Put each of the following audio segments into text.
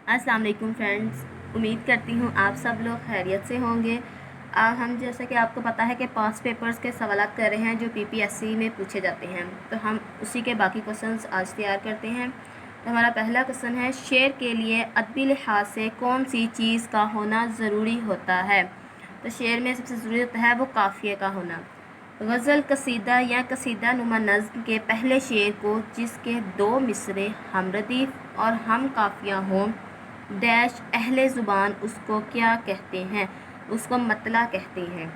अस्सलाम वालेकुम फ्रेंड्स, उम्मीद करती हूँ आप सब लोग खैरियत से होंगे। हम जैसा कि आपको पता है कि पास पेपर्स के सवालात कर रहे हैं जो पीपीएससी में पूछे जाते हैं, तो हम उसी के बाकी क्वेश्चंस आज तैयार करते हैं। तो हमारा पहला क्वेश्चन है, शेर के लिए अदबी लिहाज से कौन सी चीज़ का होना ज़रूरी होता है? तो शेर में सबसे ज़रूरी होता है वो काफ़िए का होना। गज़ल, कसीदा या कसीदा नुमा नज़्म के पहले शेर को जिसके दो मिसरे हमरदीफ और हम काफिया हों डैश अहले ज़ुबान उसको क्या कहते हैं? उसको मतला कहते हैं।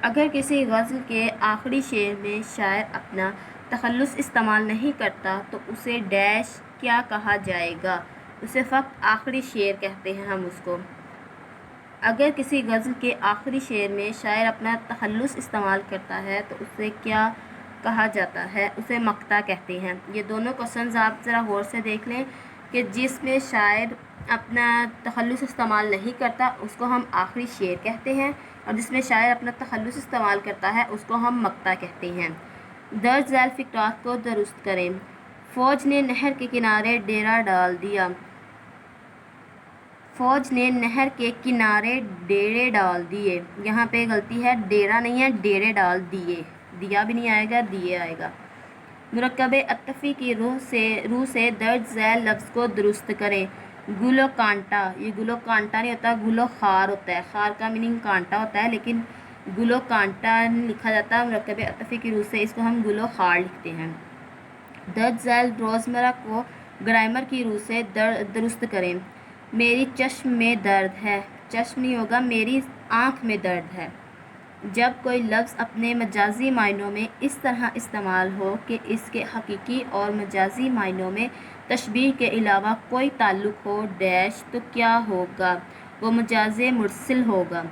अगर किसी गज़ल के आखिरी शेर में शायर अपना तखल्लुस इस्तेमाल नहीं करता तो उसे डैश क्या कहा जाएगा? उसे फ़क़त आखिरी शेर कहते हैं हम उसको। अगर किसी गज़ल के आखिरी शेर में शायर अपना तखल्लुस इस्तेमाल करता है तो उसे क्या कहा जाता है? उसे मक्ता कहते हैं। ये दोनों क्वेश्चंस आप ज़रा गौर से देख लें कि जिसमें शायर अपना तखल्लुस इस्तेमाल नहीं करता उसको हम आखिरी शेर कहते हैं, और जिसमें शायर अपना तखल्लुस इस्तेमाल करता है उसको हम मक्ता कहते हैं। दर्ज झैल फ़िक़रात को दुरुस्त करें। फ़ौज ने नहर के किनारे डेरा डाल दिया। फ़ौज ने नहर के किनारे डेरे डाल दिए। यहाँ पे गलती है, डेरा नहीं है, डेरे डाल दिए। दिया भी नहीं आएगा, दिए आएगा। मुरक्कबे अत्तफ़ी की रूह से दर्ज झैल लफ्ज़ को दुरुस्त करें। गुलो कांटा, ये गुलो कांटा नहीं होता, गुलो खार होता है। खार का मीनिंग कांटा होता है, लेकिन गुलो कांटा नहीं लिखा जाता। मुरक्कबे अत्तफ़ी की रूह से इसको हम गुलो खार लिखते हैं। दर्ज झैल रोज़मर्रा को ग्रामर की रूह से दुरुस्त करें। मेरी चश्म में दर्द है, चश्म नहीं होगा, मेरी आँख में दर्द है। जब कोई लफ्ज़ अपने मजाजी मायनों में इस तरह इस्तेमाल हो कि इसके हकीकी और मजाजी मायनों में तशबीह के अलावा कोई ताल्लुक़ हो डैश, तो क्या होगा? वो मजाज मुरसिल होगा।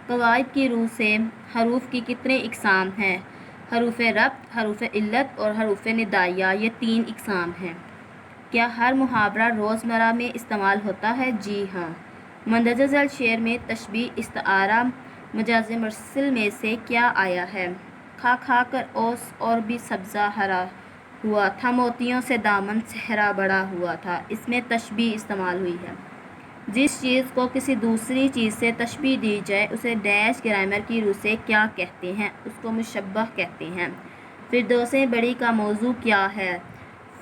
क़वाइद की रूह से हरूफ की कितने इक़साम हैं? हरूफ रब्त, हरूफ इल्लत और हरूफ निदाइया, ये 3 इक़साम हैं। क्या हर मुहावरा रोज़मर्रा में इस्तेमाल होता है? जी हाँ। मंदरजा झैल शेर में तशबीह इस्तारा मजाज मुरसिल में से क्या आया है? खा खा कर ओस और भी सब्ज़ा हरा हुआ था, मोतियों से दामन सहरा बड़ा हुआ था। इसमें तशबीह इस्तेमाल हुई है। जिस चीज़ को किसी दूसरी चीज़ से तशबीह दी जाए उसे डैश ग्रामर की रूह से क्या कहते हैं? उसको मुशब्बह कहते हैं। फिरदौसे बड़ी का मौजू क्या है?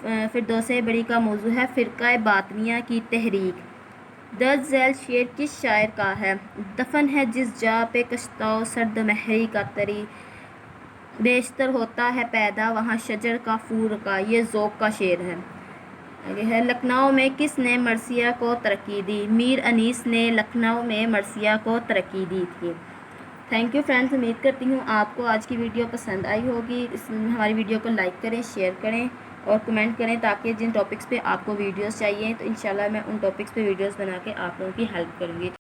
फिरदौसे बड़ी का मौजू है फ़िरका बातनिया की तहरीक। दर्ज झैल शेर किस शायर का है? दफन है जिस जा पे कश्ताओ सर्द महरी का तरी, बेशतर होता है पैदा वहाँ शजर का फूर का, ये ज़ौक़ का शेर है। आगे है, लखनऊ में किस ने मरसिया को तरक्की दी? मीर अनीस ने लखनऊ में मरसिया को तरक्की दी थी। थैंक यू फ्रेंड्स, उम्मीद करती हूँ आपको आज की वीडियो पसंद आई होगी। हमारी वीडियो को लाइक करें, शेयर करें और कमेंट करें, ताकि जिन टॉपिक्स पे आपको वीडियोस चाहिए तो इंशाल्लाह मैं उन टॉपिक्स पे वीडियोस बना के आप लोगों की हेल्प करूँगी।